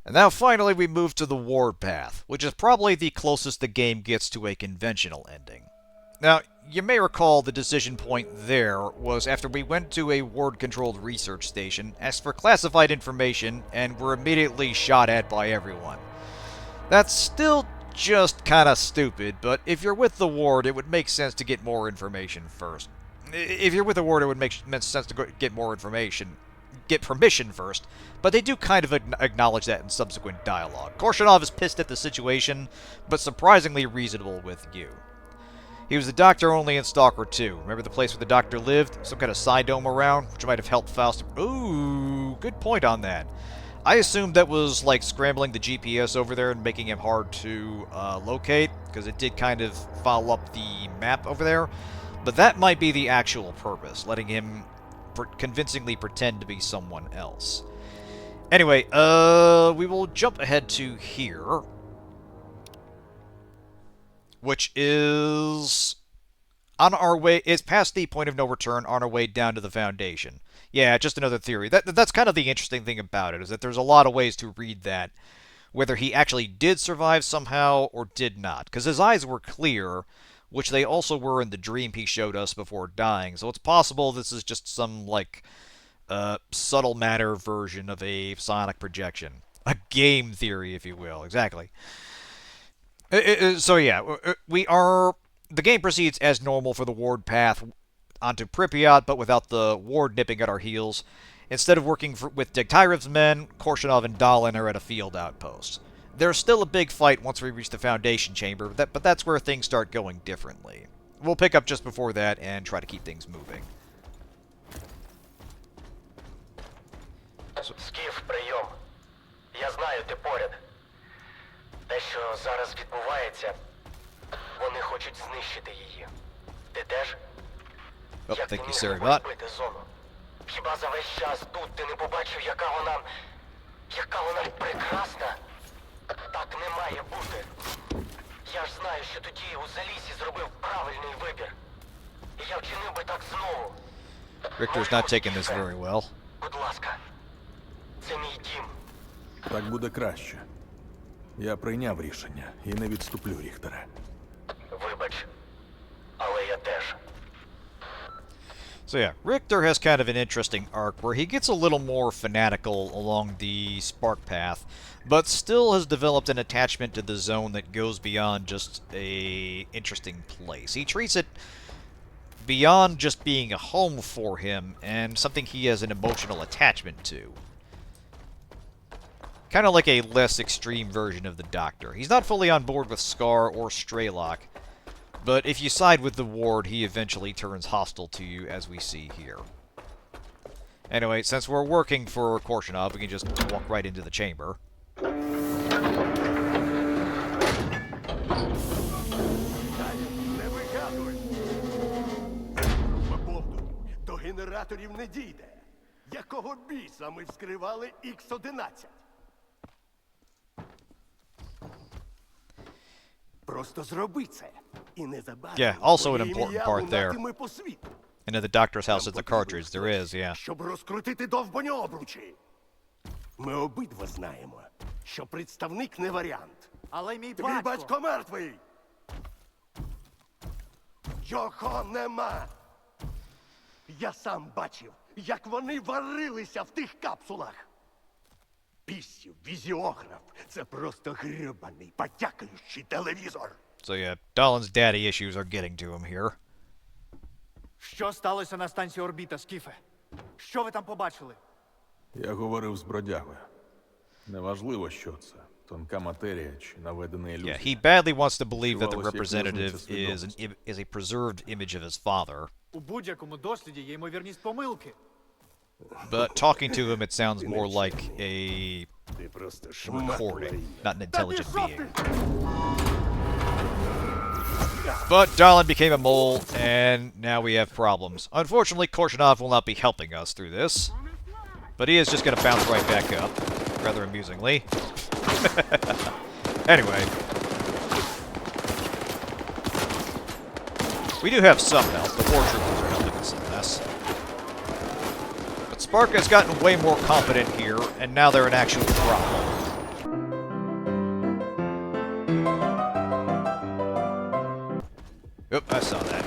And now finally we move to the ward path, which is probably the closest the game gets to a conventional ending. Now, you may recall the decision point there was after we went to a ward-controlled research station, asked for classified information, and were immediately shot at by everyone. That's still just kinda stupid, but if you're with the ward, it would make sense to get more information first. If you're with the ward, it would make sense to get more information, get permission first, but they do kind of acknowledge that in subsequent dialogue. Korshunov is pissed at the situation, but surprisingly reasonable with you. He was the doctor only in Stalker 2. Remember the place where the doctor lived? Some kind of psi dome around, which might have helped Faust. Ooh, good point on that. I assumed that was like scrambling the GPS over there and making him hard to locate, because it did kind of follow up the map over there. But that might be the actual purpose, letting him convincingly pretend to be someone else. Anyway, we will jump ahead to here, which is on our way. It's past the point of no return, on our way down to the Foundation. Yeah, just another theory. That's kind of the interesting thing about it, is that there's a lot of ways to read that, whether he actually did survive somehow or did not. Because his eyes were clear, which they also were in the dream he showed us before dying. So it's possible this is just some, like, subtle matter version of a psionic projection. A game theory, if you will. Exactly. So yeah, the game proceeds as normal for the ward path onto Pripyat, but without the ward nipping at our heels. Instead of working with Degtyaryev's men, Korshunov and Dalin are at a field outpost. There's still a big fight once we reach the Foundation chamber, but that's where things start going differently. We'll pick up just before that and try to keep things moving. Skif, прийом. Я знаю, ти поряд. Те, що зараз відбувається, вони хочуть знищити її. Ти теж? Oh, thank you, SIRCAA. Зону? Хіба за весь час тут ти не побачив, яка вона прекрасна? Так не має бути. Я ж знаю, що тоді у залізі зробив правильний вибір. І я вчинив би так знову. Richter's not taking this very well. Будь ласка. Це мій дім. Так буде краще. Я прийняв рішення і не відступлю, Ріхтере. Вибач, але я теж. So yeah, Richter has kind of an interesting arc where he gets a little more fanatical along the spark path, but still has developed an attachment to the zone that goes beyond just a interesting place. He treats it beyond just being a home for him and something he has an emotional attachment to. Kind of like a less extreme version of the Doctor. He's not fully on board with S.T.A.L.K.E.R or Straylock, but if you side with the Ward, he eventually turns hostile to you, as we see here. Anyway, since we're working for Korshunov, we can just walk right into the chamber. До генераторів не дійде. Якого біса ми вскривали X11? Просто зроби це. І незабаром Yeah, also an important part there. And at the Doctor's house, it's a cartridge. There is, yeah. Щоб розкрутити довбані обручі. Ми обидва знаємо, що представник не варіант. Але мій Твій батько мертвий. Його нема. Я сам бачив, як вони варилися в тих капсулах. Піссів, візіограф – це просто гребаний, потякаючий телевізор. So yeah, Dalin's daddy issues are getting to him here. Що сталося на станції орбіта, Скіфе? Що ви там побачили? Я говорив з бродягою. Неважливо, що це. Тонка матерія чи наведена ілюзія. Yeah, he badly wants to believe that the representative is a preserved image of his father. У будь-якому досліді є ймовірність помилки. But talking to him, it sounds more like a recording, not an intelligent being. But Dalin became a mole, and now we have problems. Unfortunately, Korshunov will not be helping us through this. But he is just going to bounce right back up, rather amusingly. Anyway. We do have some help. The war troopers are helping us in this. But Spark has gotten way more competent here, and now they're an actual problem. Oop, I saw that.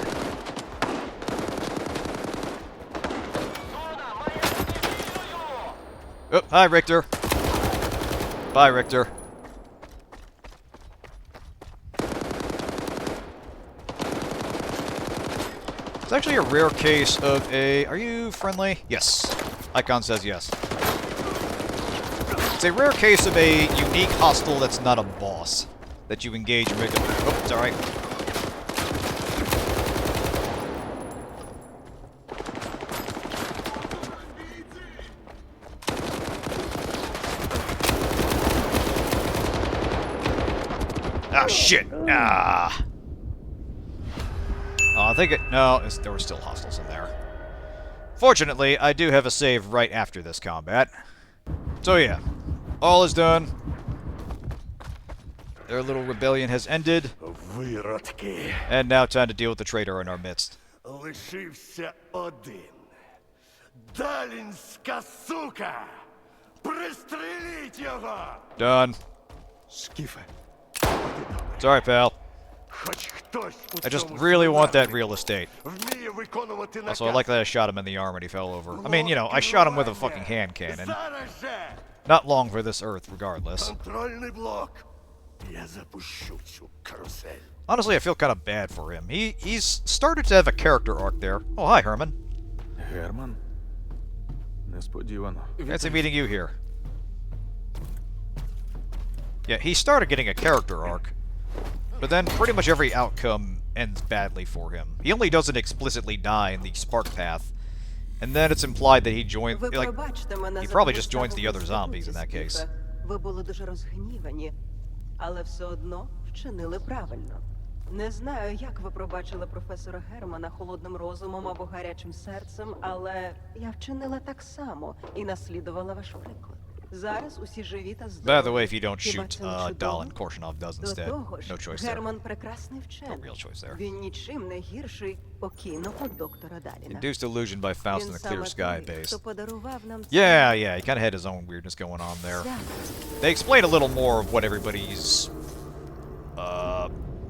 Oh, hi, Richter. Bye, Richter. It's actually a rare case of a... Are you friendly? Yes. Icon says yes. It's a rare case of a unique hostile that's not a boss that you engage regularly. Oh, it's alright. Ah, shit! Ah! Oh, I think it... No, there were still hostiles in there. Fortunately, I do have a save right after this combat. So yeah, all is done. Their little rebellion has ended. Виродки. And now time to deal with the traitor in our midst. Лишився один. Далінська сука! Пристреліть його! Done. Скіфе. It's alright, pal. Хоч хтось у I just цьому really want that солдаті real estate. вміє виконувати Also, I наказ. like that I shot him in the arm and he fell over. I mean, you know, I shot him with a fucking hand cannon. Зараз же! Not long for this earth, regardless. Контрольний блок. Я запущу цю карусель. Honestly, I feel kind of bad for him. He's started to have a character arc there. Oh, hi, Herman. Герман? Несподівано. Fancy meeting you here. Yeah, he started getting a character arc, but then pretty much every outcome ends badly for him. He only doesn't explicitly die in the Spark path, and then it's implied that he joined, Ви like, пробачте мене he за probably мою just joins the other ставку zombies in that Скіфе. case. Ви були дуже розгнівані, але все одно вчинили правильно. Не знаю, як ви пробачили професора Германа холодним розумом або гарячим серцем, але я вчинила так само і наслідувала ваш приклад. Зараз усі живі та здорові. By the way, if you don't Хіба shoot це не чудово? Dalin, Korshunov does До instead. того ж, No choice there. Герман прекрасний вчений. No real choice there. Він нічим не гірший покійного доктора Даліна. Induced illusion by Faust in Він the Clear саме Sky той, base. хто подарував нам Yeah, he kind of had his own weirdness going on there. They explain a little more of what everybody's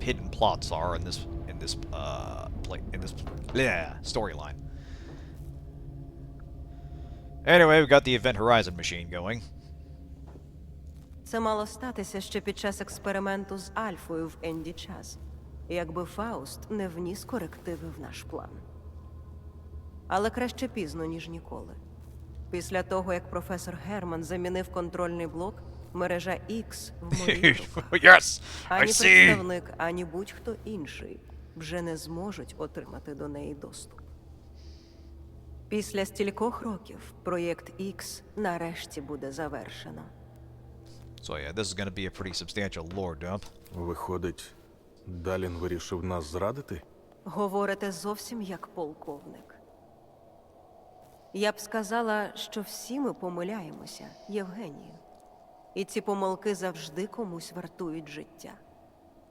hidden plots are in this storyline. Anyway, we got the Event Horizon machine going. Це мало статися ще під час експерименту з Альфою в Енді час, якби Фауст не вніс корективи в наш план. Але краще пізно, ніж ніколи. Після того, як професор Герман замінив контрольний блок, мережа X в моїх руках. Yes, I Ані see. представник, ані будь-хто інший вже не зможуть отримати до неї доступ. Після стількох років проєкт X нарешті буде завершено. So yeah, this is going to be a pretty substantial lore dump. Виходить, Далін вирішив нас зрадити? Говорите зовсім як полковник. Я б сказала, що всі ми помиляємося, Євгенію. І ці помилки завжди комусь вартують життя.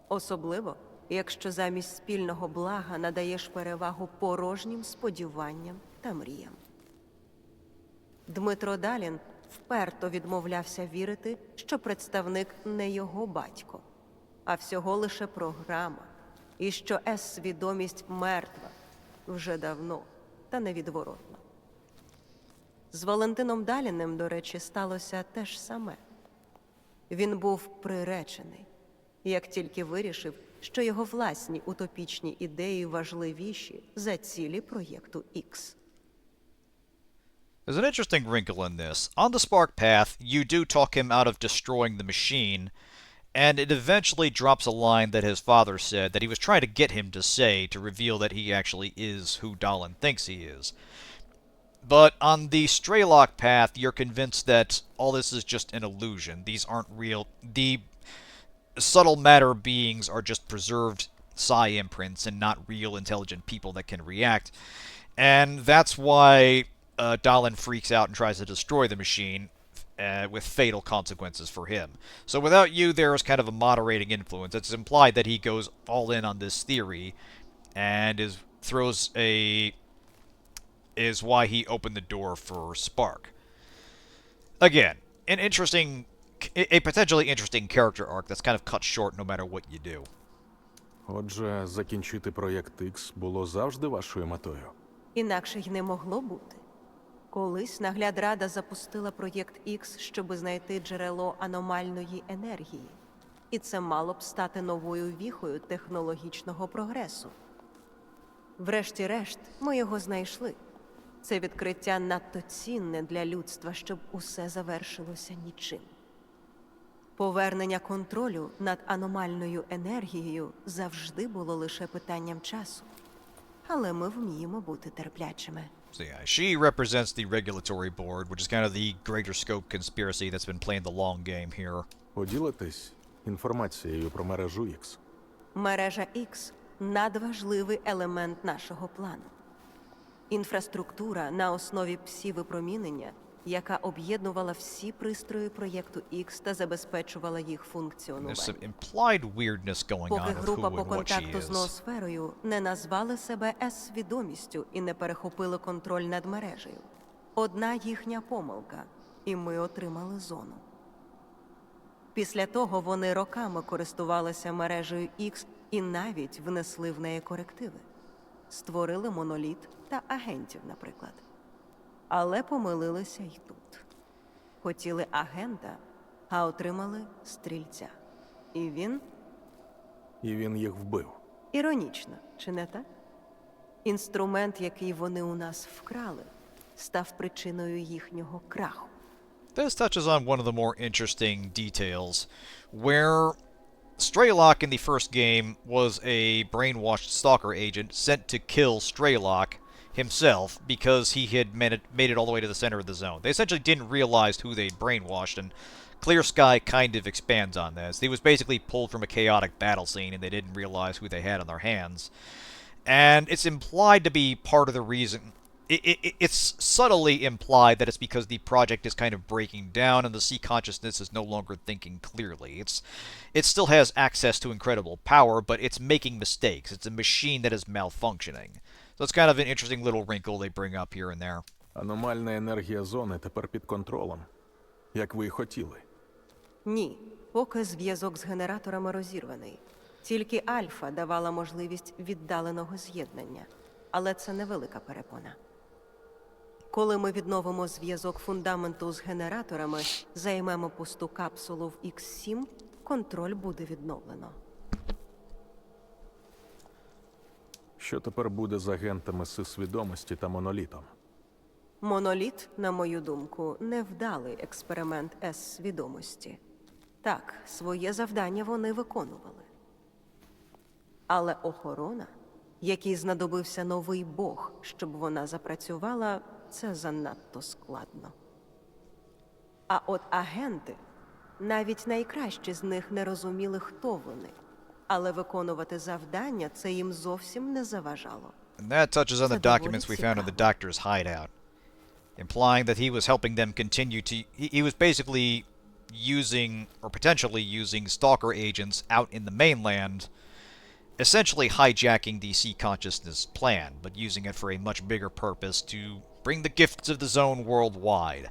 Особливо, якщо замість спільного блага надаєш перевагу порожнім сподіванням та мріям. Дмитро Далін вперто відмовлявся вірити, що представник не його батько, а всього лише програма, і що С-свідомість мертва вже давно та невідворотно. З Валентином Даліним, до речі, сталося те ж саме. Він був приречений, як тільки вирішив, що його власні утопічні ідеї важливіші за цілі проєкту X. There's an interesting wrinkle in this. On the Spark path, you do talk him out of destroying the machine, and it eventually drops a line that his father said that he was trying to get him to say to reveal that he actually is who Dalin thinks he is. But on the S.T.A.L.K.E.R path, you're convinced that all this is just an illusion. These aren't real. The subtle matter beings are just preserved psi imprints and not real intelligent people that can react. And that's why Dalin freaks out and tries to destroy the machine with fatal consequences for him. So without you, there is kind of a moderating influence. It's implied that he goes all in on this theory and is why he opened the door for Spark. Again, an interesting a potentially interesting character arc that's kind of cut short no matter what you do. Отже, закінчити проєкт X було завжди вашою метою. Інакше й не могло бути. Колись наглядрада запустила проєкт X, щоби знайти джерело аномальної енергії. І це мало б стати новою віхою технологічного прогресу. Врешті-решт, ми його знайшли. Це відкриття надто цінне для людства, щоб усе завершилося нічим. Повернення контролю над аномальною енергією завжди було лише питанням часу. Але ми вміємо бути терплячими. So yeah, she represents the regulatory board, which is kind of the greater scope conspiracy that's been playing the long game here. Поділитесь інформацією про мережу X. Мережа X – надважливий елемент нашого плану. Інфраструктура на основі псі-випромінення, яка об'єднувала всі пристрої проєкту X та забезпечувала їх There's функціонування. some implied weirdness going Поки on with група who по and what she контакту з is. ноосферою не назвали себе С-свідомістю і не перехопили контроль над мережею. Одна їхня помилка, і ми отримали зону. Після того вони роками користувалися мережею X і навіть внесли в неї корективи. Створили моноліт та агентів, наприклад. Але помилилися й тут. Хотіли агента, а отримали стрільця. І він... І він їх вбив. Іронічно, чи не так? Інструмент, який вони у нас вкрали, став причиною їхнього краху. This touches on one of the more interesting details, where Straylock in the first game was a brainwashed stalker agent sent to kill Straylock himself because he had made it all the way to the center of the zone. They essentially didn't realize who they'd brainwashed, and Clear Sky kind of expands on this. He was basically pulled from a chaotic battle scene, and they didn't realize who they had on their hands. And it's implied to be part of the reason... It's subtly implied that it's because the project is kind of breaking down and the sea consciousness is no longer thinking clearly. It still has access to incredible power, but it's making mistakes. It's a machine that is malfunctioning. So it's kind of an interesting little wrinkle they bring up here and there. Аномальна енергія зони тепер під контролем, як ви й хотіли. Ні, поки зв'язок з генераторами розірваний. Тільки Альфа давала можливість віддаленого з'єднання. Але це невелика перепона. Коли ми відновимо зв'язок фундаменту з генераторами, займемо пусту капсулу в X7, контроль буде відновлено. Що тепер буде з агентами Си-свідомості та монолітом? Моноліт, на мою думку, невдалий експеримент С-свідомості. Так, своє завдання вони виконували. Але охорона, якій знадобився новий бог, щоб вона запрацювала, це занадто складно. А от агенти, навіть найкращі з них не розуміли, хто вони. Але виконувати завдання це їм зовсім не заважало. And that touches on the Це documents we доволі found in the цікаво. doctor's hideout, implying that he was helping them continue to... He was basically using, or potentially using, stalker agents out in the mainland, essentially hijacking the sea consciousness plan, but using it for a much bigger purpose to bring the gifts of the zone worldwide.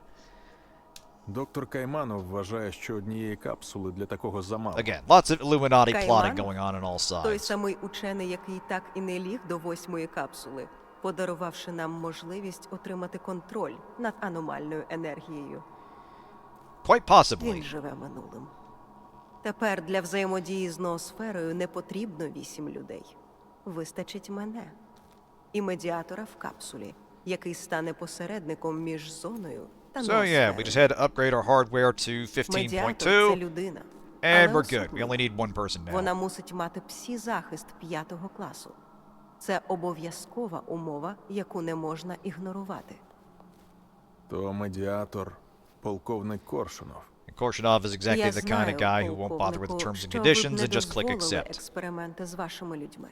Доктор Кайманов вважає, що однієї капсули для такого замало. Again, lots of Illuminati plotting Кайманов? going on all Той sides. самий учений, який так і не ліг до 8-ї капсули, подарувавши нам можливість отримати контроль над аномальною енергією. Quite possibly. Він живе минулим. Тепер для взаємодії з ноосферою не потрібно 8 людей. Вистачить мене. І медіатора в капсулі, який стане посередником між зоною та So ноосферою. yeah, we just had to upgrade our hardware to Медіатор – це 15.2, людина. and Але we're good. We особливо. only need one person now. Вона мусить мати псі-захист 5-го класу. Це обов'язкова умова, яку не можна ігнорувати. То медіатор – полковник Коршунов. And Korshunov is exactly Я the kind of знаю, guy who won't bother with the полковнику, terms and що ви б conditions не and just click дозволили accept. експерименти з вашими людьми.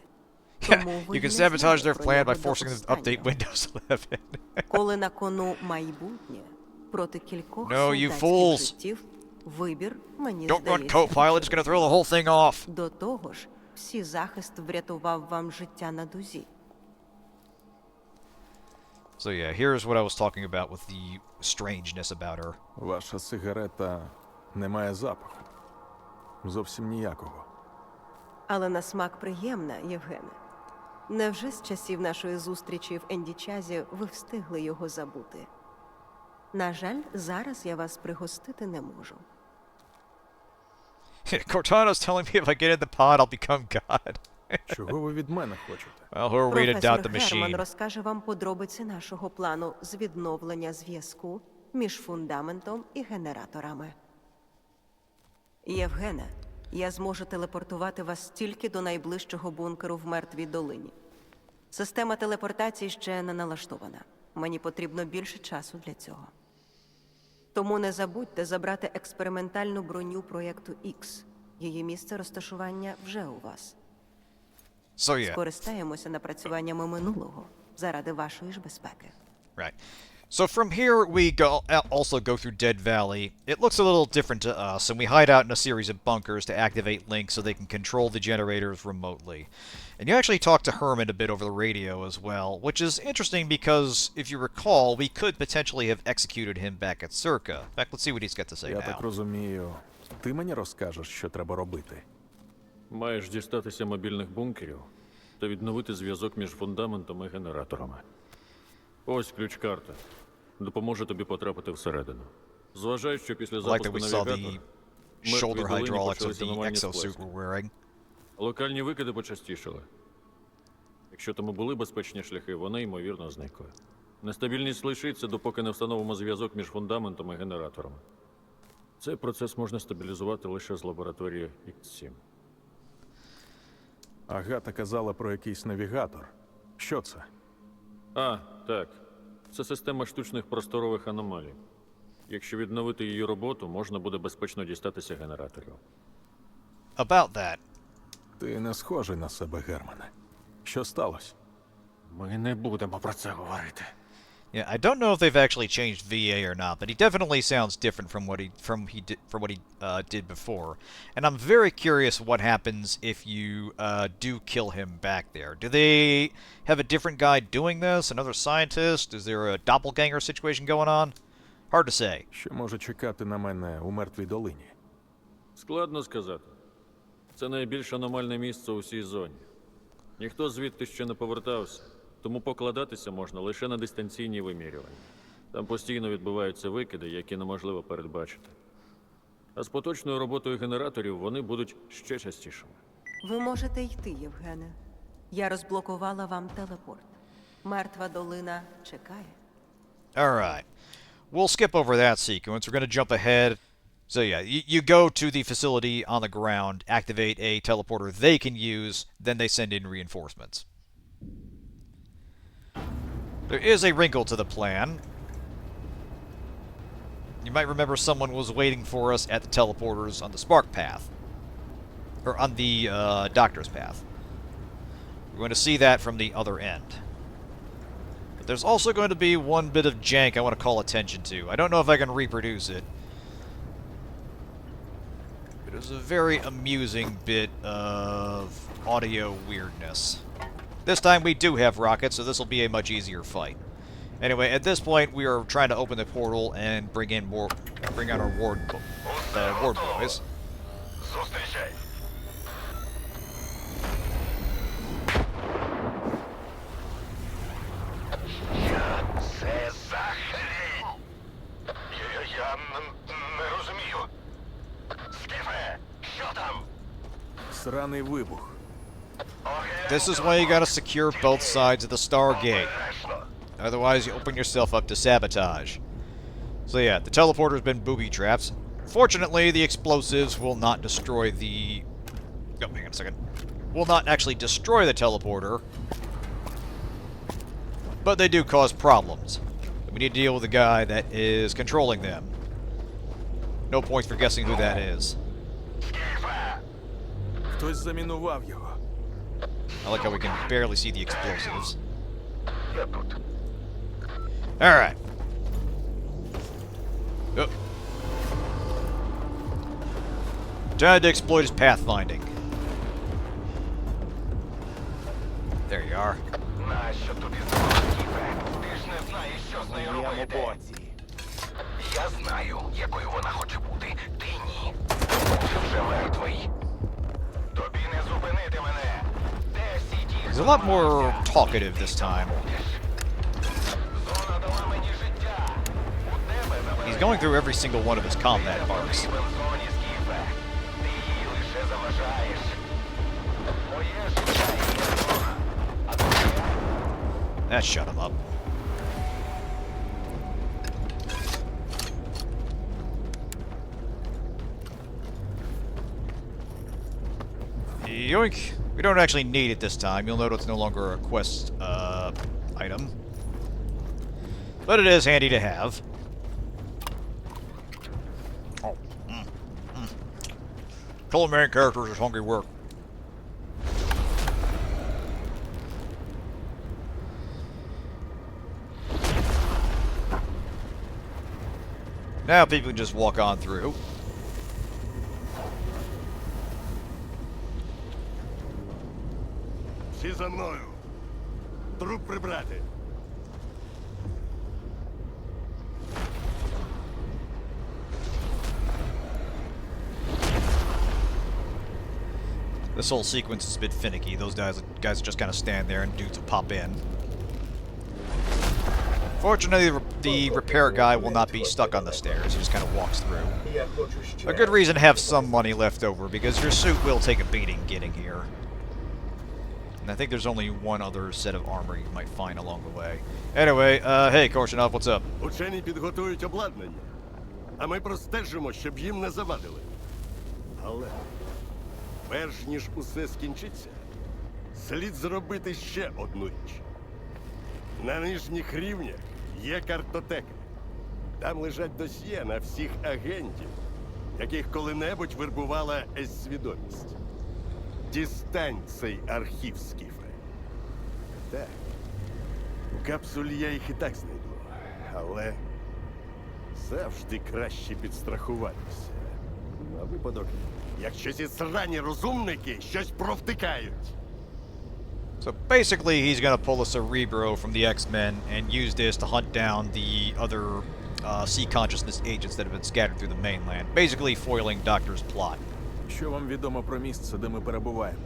Yeah, Тому ви you can й не sabotage знали their про plan нього by до forcing them to update останнього. Windows 11. Коли на кону майбутнє, проти кількох No, you солдатських fools. життів, вибір, мені Don't run здається, Copilot, it's gonna throw the whole thing off. До того ж, псі-захист врятував вам життя на дузі. So yeah, here's what I was talking about with the strangeness about her. Ваша сигарета Немає запаху. Зовсім ніякого. Але на смак приємна, Євгене. Невже з часів нашої зустрічі в Ендічазі ви встигли його забути? На жаль, зараз я вас пригостити не можу. Cortana's telling me if I get in the pod, I'll become God. Чого ви від мене хочете? Well, who are we to doubt the Професор Герман machine? розкаже вам подробиці нашого плану з відновлення зв'язку між фундаментом і генераторами. Євгене, я зможу телепортувати вас тільки до найближчого бункеру в Мертвій долині. Система телепортації ще не налаштована. Мені потрібно більше часу для цього. Тому не забудьте забрати експериментальну броню проєкту X. Її місце розташування вже у вас. So yeah, Скористаємося напрацюваннями минулого заради вашої ж безпеки. right. So from here, we also go through Dead Valley. It looks a little different to us, and we hide out in a series of bunkers to activate links so they can control the generators remotely. And you actually talk to Hermann a bit over the radio as well, which is interesting because, if you recall, we could potentially have executed him back at SIRCAA. In fact, let's see what he's got to say Я now. так розумію, ти мені розкажеш, що треба робити? Маєш дістатися мобільних бункерів та відновити зв'язок між фундаментом і генераторами. Ось ключ-карта. Допоможе тобі потрапити всередину. Зважай, що після I like that запуску we saw навігатора the в Мертвій shoulder долині hydraulics of почалися the аномальні exosuit сплески. we're wearing. Локальні викиди почастішали. Якщо там і були безпечні шляхи, вони, ймовірно, зникли. Нестабільність лишиться, допоки не встановимо зв'язок між фундаментом і генераторами. Цей процес можна стабілізувати лише з лабораторії X7. Агата казала про якийсь навігатор. Що це? А, так. Це система штучних просторових аномалій. Якщо відновити її роботу, можна буде безпечно дістатися генераторів. About that. Ти не схожий на себе, Германе. Що сталося? Ми не будемо про це говорити. Yeah, I don't know if they've actually changed VA or not, but he definitely sounds different from what he did before. And I'm very curious what happens if you do kill him back there. Do they have a different guy doing this? Another scientist? Is there a doppelganger situation going on? Hard to say. Що може чекати на мене у Мертвій долині? Складно сказати. Це найбільш аномальне місце у всій зоні. Ніхто звідти ще не повертався, тому покладатися можна лише на дистанційні вимірювання. Там постійно відбуваються викиди, які неможливо передбачити. А з поточною роботою генераторів вони будуть ще частішими. Ви можете йти, Євгене. Я розблокувала вам телепорт. Мертва долина чекає. Alright. We'll skip over that sequence. We're going to jump ahead. So yeah, you go to the facility on the ground, activate a teleporter they can use, then they send in reinforcements. There is a wrinkle to the plan. You might remember someone was waiting for us at the teleporters on the Spark path. Or on the Doctor's path. We're going to see that from the other end. But there's also going to be one bit of jank I want to call attention to. I don't know if I can reproduce it. It is a very amusing bit of audio weirdness. This time we do have rockets, so this will be a much easier fight. Anyway, at this point we are trying to open the portal and bring on our ward boys. Зустрічай. Що це за хрінь? Я не розумію. Скіфе, що там? Сраний вибух. This is why you gotta secure both sides of the Stargate. Otherwise, you open yourself up to sabotage. So yeah, the teleporter's been booby-trapped. Fortunately, the explosives will not destroy the... Oh, hang on a second. Will not actually destroy the teleporter. But they do cause problems. We need to deal with the guy that is controlling them. No points for guessing who that is. Хтось замінував його. I like how we can barely see the explosives. Я тут. Alright. Oh. Tried to exploit his pathfinding. There you are. Нащо тобі знову, Скіфе? Ти ж не знаєш, що з нею робити. Я знаю, якою вона хоче бути. Ти ні. He's a lot more talkative this time. Зона дала мені життя. У тебе забере He's going through every single one of his combat barks. в зоні, Скіфе. Ти їй лише заважаєш. Моє життя і є зона. А твоє? That shut him up. Yoink! We don't actually need it this time. You'll note it's no longer a quest item. But it is handy to have. Oh. Killing main characters is hungry work. Now people can just walk on through. Всі за мною. Труп прибрати. This whole sequence is a bit finicky. Those guys just kind of stand there and dudes will pop in. Fortunately, the repair guy will not be stuck on the stairs. He just kind of walks through. A good reason to have some money left over, because your suit will take a beating getting here. And I think there's only one other set of armor you might find along the way. Anyway, hey, Korshunov, what's up? Учені підготують обладнання, а ми простежимо, щоб їм не завадили. Але перш ніж усе скінчиться, слід зробити ще одну річ. На нижніх рівнях є картотека. Там лежать досьє на всіх агентів, яких коли-небудь вербувала С-свідомість. Дістань цей архів, Скіфе. Так. У капсулі я їх і так знайду. Але завжди краще підстрахуватися. На випадок, якщо ці срані розумники щось провтикають. So basically, he's gonna pull a Cerebro from the X-Men and use this to hunt down the other C-consciousness agents that have been scattered through the mainland, basically foiling Doctor's plot. Що вам відомо про місце, де ми перебуваємо?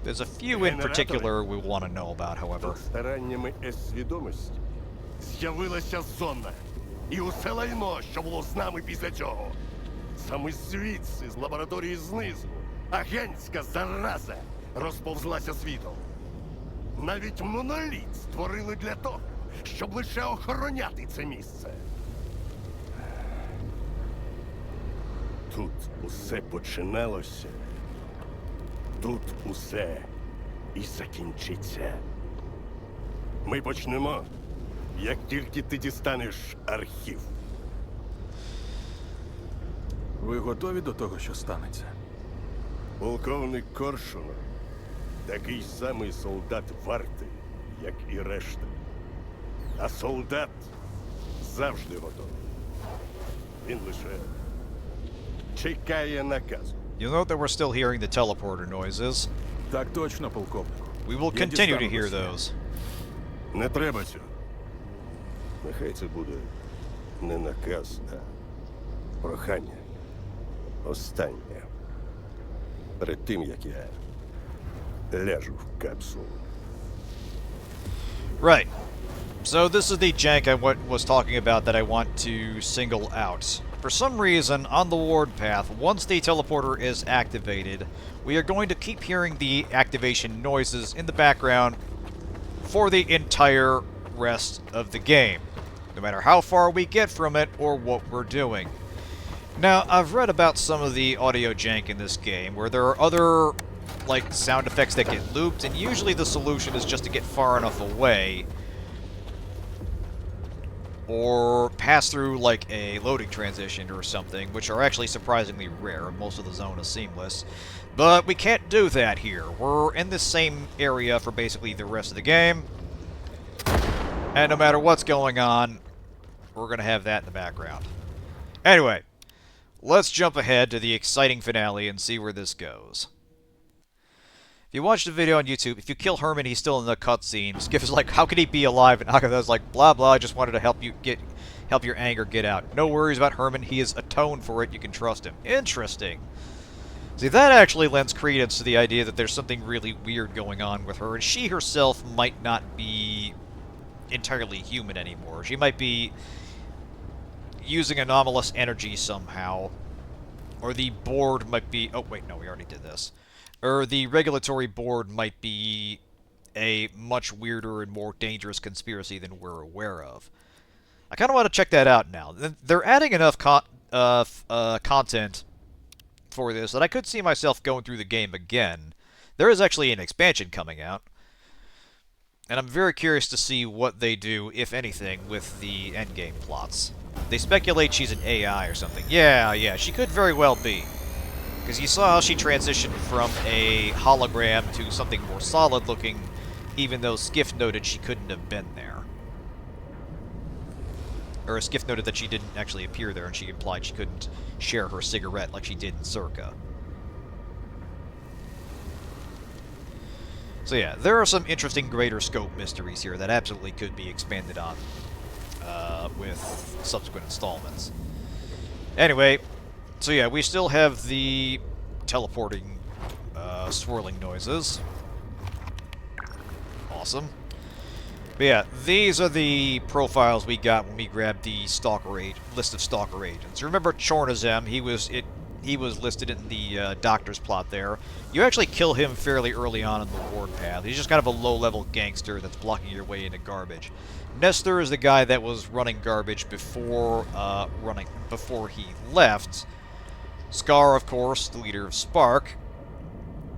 There's a few in particular we want to know about, however. Стараннями С-свідомості з'явилася зона. І усе лайно, що було з нами після цього. Саме звідси, з лабораторії знизу, агентська зараза розповзлася світом. Навіть моноліт створили для того, щоб лише охороняти це місце. Тут усе починалося. Тут усе і закінчиться. Ми почнемо, як тільки ти дістанеш архів. Ви готові до того, що станеться? Полковник Коршунов такий самий солдат варти, як і решта. А солдат завжди готовий. Він лише чекає наказу. You'll note that we're still hearing the teleporter noises. Так точно, полковнику. We will Я continue to дістану hear досьє. those. Не треба цього. Нехай це буде не наказ, а прохання. Останнє. Перед тим, як я ляжу в капсулу. Right. So this is the jank I was talking about that I want to single out. For some reason, on the ward path, once the teleporter is activated, we are going to keep hearing the activation noises in the background for the entire rest of the game, no matter how far we get from it or what we're doing. Now, I've read about some of the audio jank in this game, where there are other, like, sound effects that get looped, and usually the solution is just to get far enough away or pass through, like, a loading transition or something, which are actually surprisingly rare. Most of the zone is seamless. But we can't do that here. We're in the same area for basically the rest of the game, and no matter what's going on, we're going to have that in the background. Anyway, let's jump ahead to the exciting finale and see where this goes. If you watch the video on YouTube, if you kill Hermann, he's still in the cutscene. Skif is like, how could he be alive? And Agatha's like, blah blah, I just wanted to help your anger get out. No worries about Hermann, he has atoned for it, you can trust him. Interesting. See, that actually lends credence to the idea that there's something really weird going on with her, and she herself might not be entirely human anymore. She might be using anomalous energy somehow, or the board might be... Oh, wait, no, we already did this. Or the regulatory board might be a much weirder and more dangerous conspiracy than we're aware of. I kind of want to check that out now. They're adding enough content for this that I could see myself going through the game again. There is actually an expansion coming out, and I'm very curious to see what they do, if anything, with the endgame plots. They speculate she's an AI or something. Yeah, she could very well be. Because you saw how she transitioned from a hologram to something more solid-looking, even though Skif noted she couldn't have been there. Or Skif noted that she didn't actually appear there, and she implied she couldn't share her cigarette like she did in SIRCAA. So yeah, there are some interesting greater scope mysteries here that absolutely could be expanded on with subsequent installments. Anyway, so yeah, we still have the teleporting swirling noises. Awesome. But yeah, these are the profiles we got when we grabbed the list of Stalker agents. Remember Chornazem? He was listed in the doctor's plot there. You actually kill him fairly early on in the ward path. He's just kind of a low-level gangster that's blocking your way into garbage. Nestor is the guy that was running garbage before he left. Scar, of course, the leader of S.T.A.L.K.E.R.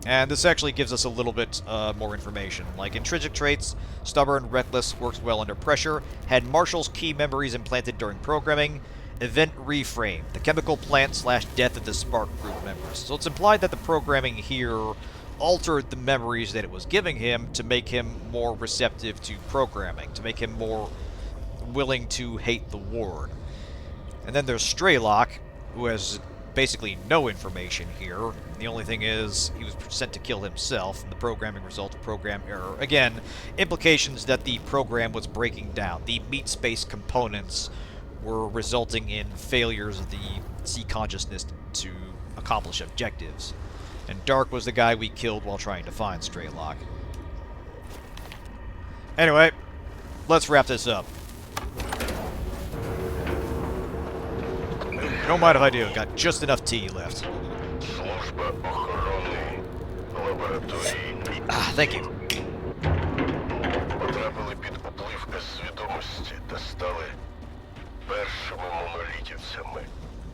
And this actually gives us a little bit more information. Like intrinsic traits, stubborn, reckless, works well under pressure, had Marshall's key memories implanted during programming, event reframe, the chemical plant / death of the Spark group members. So it's implied that the programming here altered the memories that it was giving him to make him more receptive to programming, to make him more willing to hate the ward. And then there's S.T.A.L.K.E.R, who has basically no information here. The only thing is, he was sent to kill himself, and the programming result of program error. Again, implications that the program was breaking down. The meat space components were resulting in failures of the C consciousness to accomplish objectives. And Dark was the guy we killed while trying to find S.T.A.L.K.E.R. Anyway, let's wrap this up. Don't mind if I do. Got just enough tea left. Thank you. Потрапили під вплив свідомості та стали першими монолітівцями.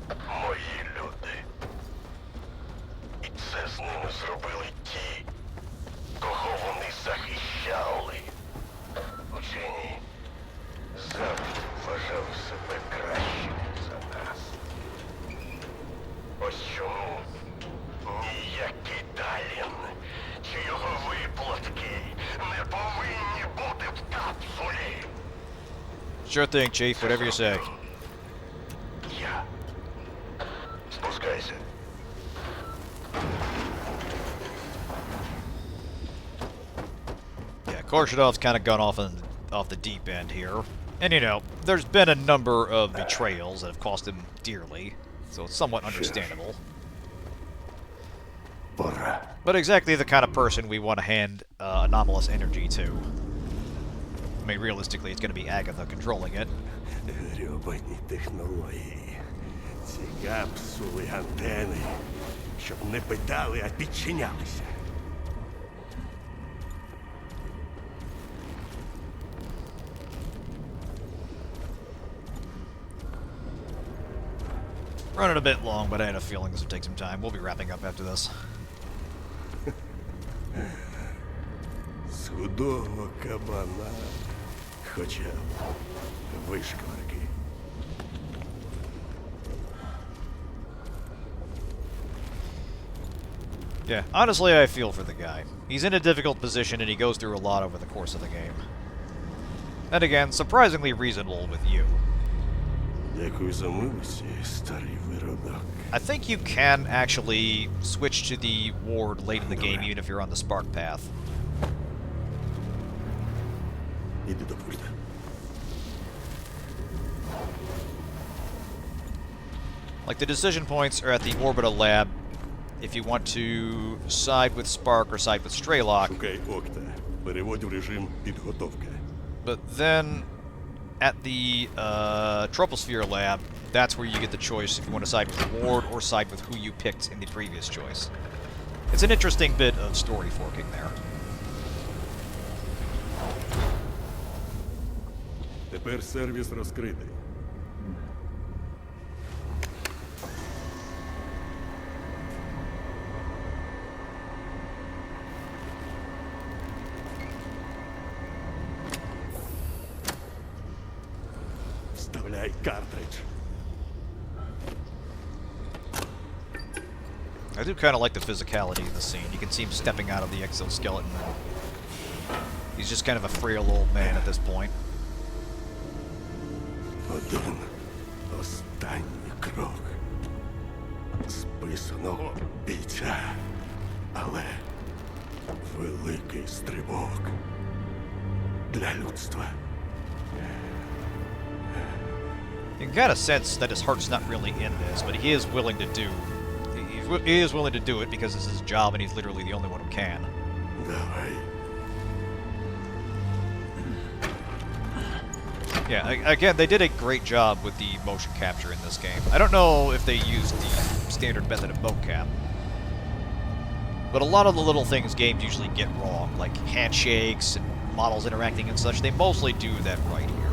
Мої люди. І це з ними зробили ті, кого вони захищали. Учені завжди вважали себе кращими за нас. Ось чому ніякий Далін чи його виплатки не повинні бути в капсулі. Sure thing, Chief. Whatever you say. Я. Спускайся. Yeah, Korshunov's kind of gone off the deep end here. And, you know, there's been a number of betrayals that have cost him dearly, so it's somewhat understandable. Пора. But exactly the kind of person we want to hand anomalous energy to. I mean, realistically, it's going to be Agatha controlling it. Грьобані технології. Ці капсули, антени. Щоб не питали, а підчинялися. Running a bit long, but I had a feeling this would take some time. We'll be wrapping up after this. З худого кабана. Хоча б вишкварки. Yeah, honestly, I feel for the guy. He's in a difficult position, and he goes through a lot over the course of the game. And again, surprisingly reasonable with you. Дякую за милості, старий виродок. I think you can actually switch to the ward late in the game, even if you're on the Spark path. Іди до пульта. Like, the decision points are at the orbital lab if you want to side with Spark or side with Straylock. Шукай Окта. Переводь в режим підготовка. But then, at the Troposphere lab, that's where you get the choice if you want to side with Ward or side with who you picked in the previous choice. It's an interesting bit of story forking there. Тепер сервіс розкритий. Вставляй картридж. I do kind of like the physicality of the scene. You can see him stepping out of the exoskeleton. He's just kind of a frail old man at this point. Один останній крок списаного бійця, але великий стрибок для людства. You can kind of sense that his heart's not really in this, but he is willing to do. He is willing to do it because it's his job, and he's literally the only one who can. Давай. Yeah, again, they did a great job with the motion capture in this game. I don't know if they used the standard method of mocap, but a lot of the little things games usually get wrong, like handshakes and models interacting and such, they mostly do that right here.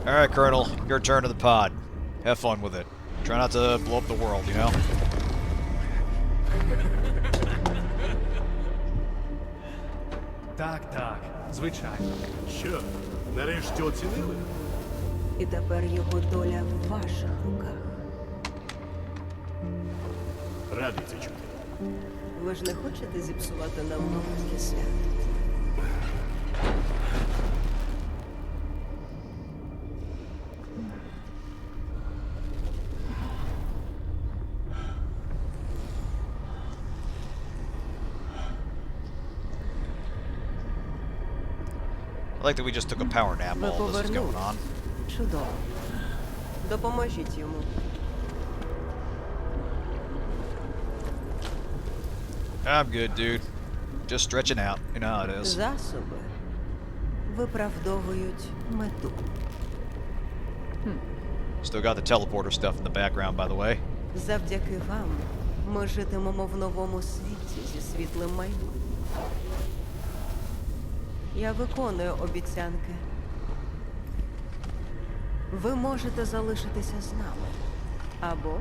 Alright, Colonel, your turn to the pod. Have fun with it. Try not to blow up the world, you know? Так, звичайно. Що, нарешті оцінили? І тепер його доля в ваших руках. Радий це чути. Ви ж не хочете зіпсувати нам маленьке свято? I like that we just took a power nap Ви while this is going on. повернулись. Чудово. Допоможіть йому. I'm good, dude. Just stretching out. You know how it is. Засоби виправдовують мету. Still got the teleporter stuff in the background, by the way. Завдяки вам ми житимемо в новому світі зі світлим майбутнім. Я виконую обіцянки. Ви можете залишитися з нами. Або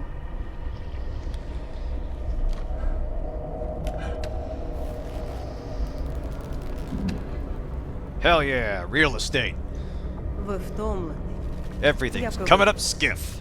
Hell yeah, real estate. ви втомлений. Everything's Yeah, coming up skiff.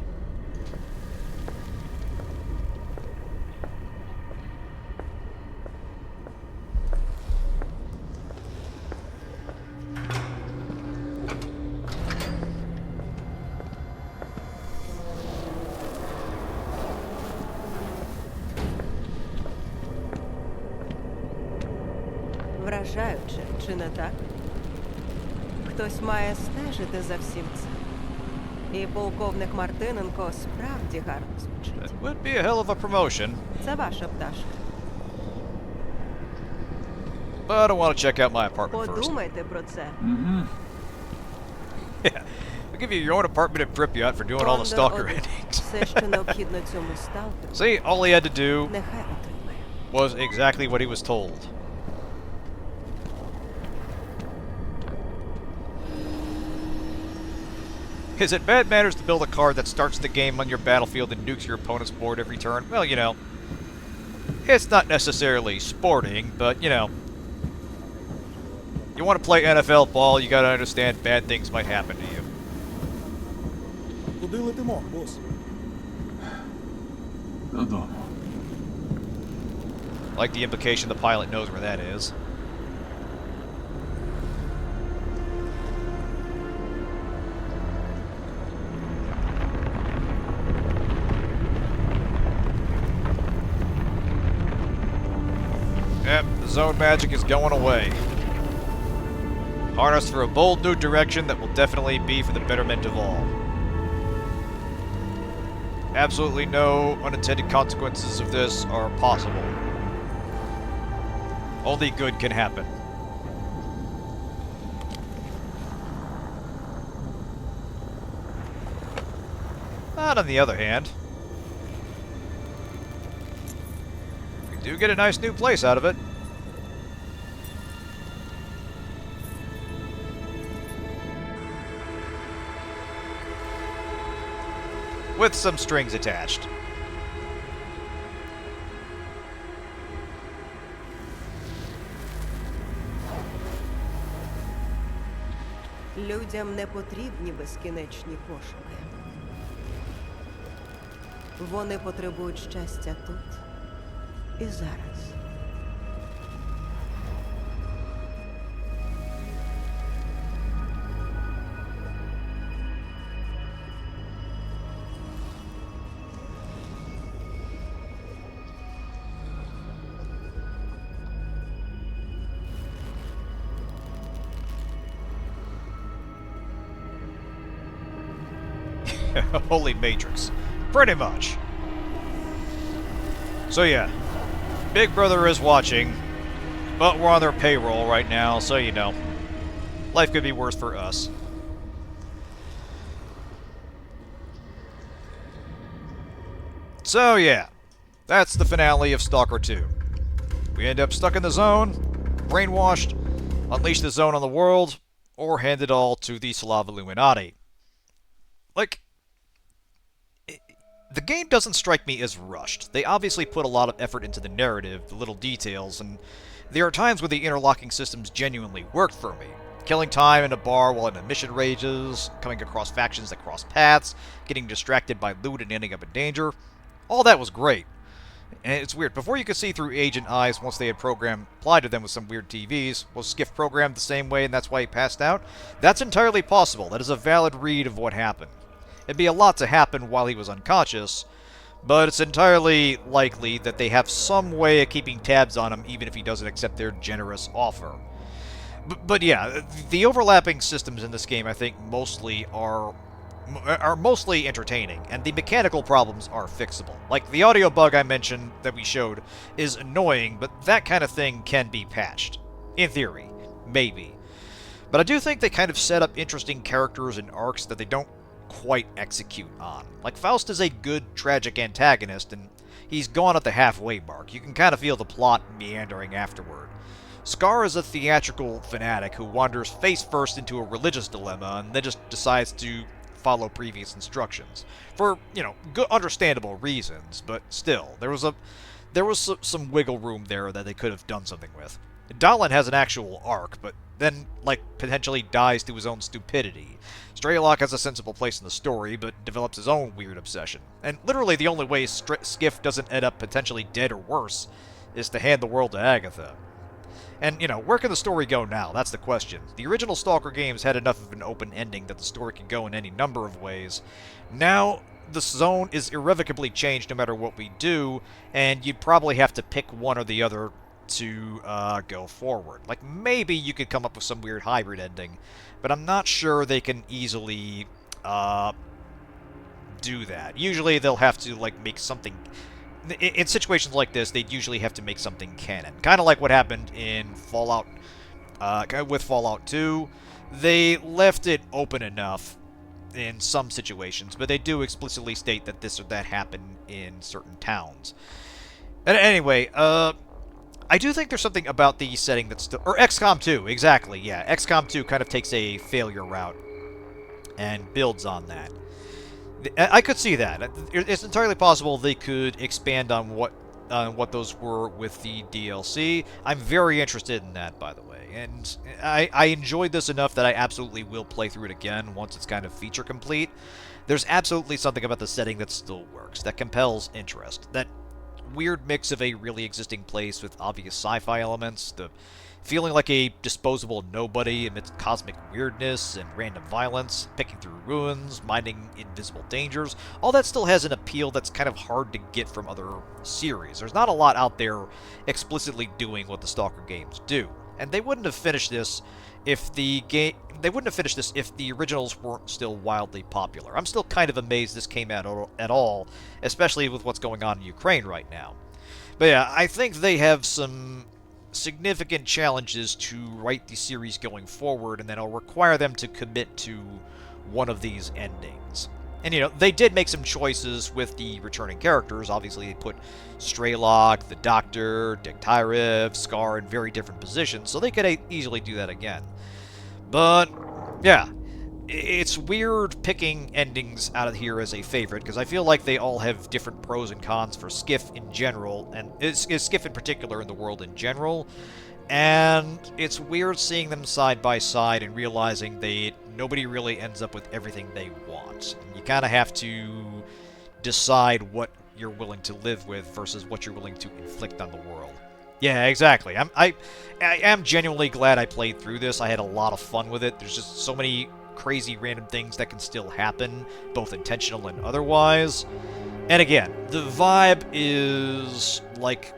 Вражаюче, чи не так? Хтось має стежити за всім цим. І полковник Мартиненко справді гарно звучить. It would be a hell of a promotion, Це ваша пташка. but I want to check out my apartment first. Подумайте про це. Yeah, I'll give you your own apartment in Pripyat for doing all the stalker Кондор-1. endings. Все, що необхідно цьому сталкеру, See, all he had to do нехай отримає. was exactly what he was told. Is it bad manners to build a car that starts the game on your battlefield and nukes your opponent's board every turn? Well, you know, it's not necessarily sporting, but, you know, you want to play NFL ball, you gotta understand bad things might happen to you. Куди летимо, бос? Додому. Like the implication the pilot knows where that is. Yep, the zone magic is going away. Harnessed for a bold new direction that will definitely be for the betterment of all. Absolutely no unintended consequences of this are possible. Only good can happen. But on the other hand, we do get a nice new place out of it. With some strings attached. Людям не потрібні безкінечні пошуки. Вони потребують щастя тут і зараз. Holy Matrix. Pretty much. So yeah, Big Brother is watching, but we're on their payroll right now, so you know, life could be worse for us. So yeah, that's the finale of Stalker 2. We end up stuck in the zone, brainwashed, unleash the zone on the world, or hand it all to the Slav Illuminati. Like, the game doesn't strike me as rushed. They obviously put a lot of effort into the narrative, the little details, and there are times where the interlocking systems genuinely worked for me. Killing time in a bar while an mission rages, coming across factions that cross paths, getting distracted by loot and ending up in danger. All that was great. And it's weird, before you could see through agent eyes once they had applied to them with some weird TVs, was Skif programmed the same way and that's why he passed out? That's entirely possible. That is a valid read of what happened. It'd be a lot to happen while he was unconscious, but it's entirely likely that they have some way of keeping tabs on him even if he doesn't accept their generous offer. But yeah, the overlapping systems in this game I think mostly are mostly entertaining, and the mechanical problems are fixable. Like, the audio bug I mentioned that we showed is annoying, but that kind of thing can be patched. In theory. Maybe. But I do think they kind of set up interesting characters and arcs that they don't quite execute on. Like, Faust is a good, tragic antagonist, and he's gone at the halfway mark. You can kind of feel the plot meandering afterward. Scar is a theatrical fanatic who wanders face first into a religious dilemma and then just decides to follow previous instructions. For, you know, good, understandable reasons, but still, there was some wiggle room there that they could have done something with. Dalin has an actual arc, but then, like, potentially dies to his own stupidity. Straylock has a sensible place in the story, but develops his own weird obsession. And literally the only way Skif doesn't end up potentially dead or worse is to hand the world to Agatha. And, you know, where can the story go now? That's the question. The original Stalker games had enough of an open ending that the story could go in any number of ways. Now, the zone is irrevocably changed no matter what we do, and you'd probably have to pick one or the other to go forward. Like, maybe you could come up with some weird hybrid ending, but I'm not sure they can easily do that. Usually they'll have to, like, make something... In situations like this, they'd usually have to make something canon. Kind of like what happened in Fallout, with Fallout 2. They left it open enough in some situations, but they do explicitly state that this or that happened in certain towns. And anyway, I do think there's something about the setting that's still... Or XCOM 2, exactly, yeah. XCOM 2 kind of takes a failure route and builds on that. I could see that. It's entirely possible they could expand on what those were with the DLC. I'm very interested in that, by the way. And I enjoyed this enough that I absolutely will play through it again once it's kind of feature complete. There's absolutely something about the setting that still works, that compels interest, that weird mix of a really existing place with obvious sci-fi elements, the feeling like a disposable nobody amidst cosmic weirdness and random violence, picking through ruins, minding invisible dangers. All that still has an appeal that's kind of hard to get from other series. There's not a lot out there explicitly doing what the Stalker games do. And they wouldn't have finished this if the originals weren't still wildly popular. I'm still kind of amazed this came out at all, especially with what's going on in Ukraine right now. But yeah, I think they have some significant challenges to write the series going forward, and then it'll require them to commit to one of these endings. And, you know, they did make some choices with the returning characters. Obviously, they put Straylock, the Doctor, Degtyaryov, Scar in very different positions, so they could easily do that again. But, yeah, it's weird picking endings out of here as a favorite, because I feel like they all have different pros and cons for Skif in general, and Skif in particular in the world in general. And it's weird seeing them side by side and realizing nobody really ends up with everything they want. And you kind of have to decide what you're willing to live with versus what you're willing to inflict on the world. Yeah, exactly. I am genuinely glad I played through this. I had a lot of fun with it. There's just so many crazy random things that can still happen, both intentional and otherwise. And again, the vibe is like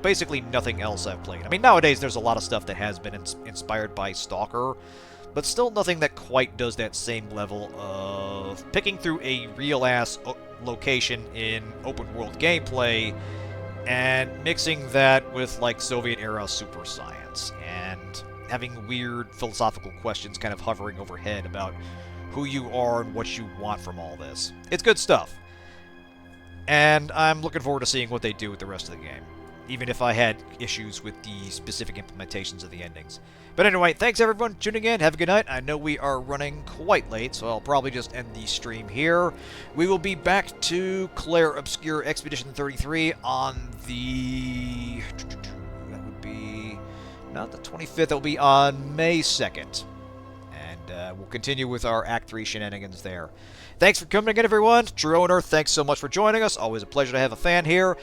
basically nothing else I've played. I mean, nowadays there's a lot of stuff that has been inspired by S.T.A.L.K.E.R, but still nothing that quite does that same level of picking through a real-ass location in open-world gameplay and mixing that with, like, Soviet-era super science, and having weird philosophical questions kind of hovering overhead about who you are and what you want from all this. It's good stuff. And I'm looking forward to seeing what they do with the rest of the game, even if I had issues with the specific implementations of the endings. But anyway, thanks everyone for tuning in. Have a good night. I know we are running quite late, so I'll probably just end the stream here. We will be back to Clair-Obscur Expedition 33 on the... that would be... not the 25th, it'll be on May 2nd. And we'll continue with our Act 3 shenanigans there. Thanks for coming again, everyone. True Owner, thanks so much for joining us. Always a pleasure to have a fan here.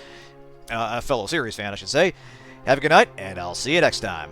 A fellow series fan, I should say. Have a good night, and I'll see you next time.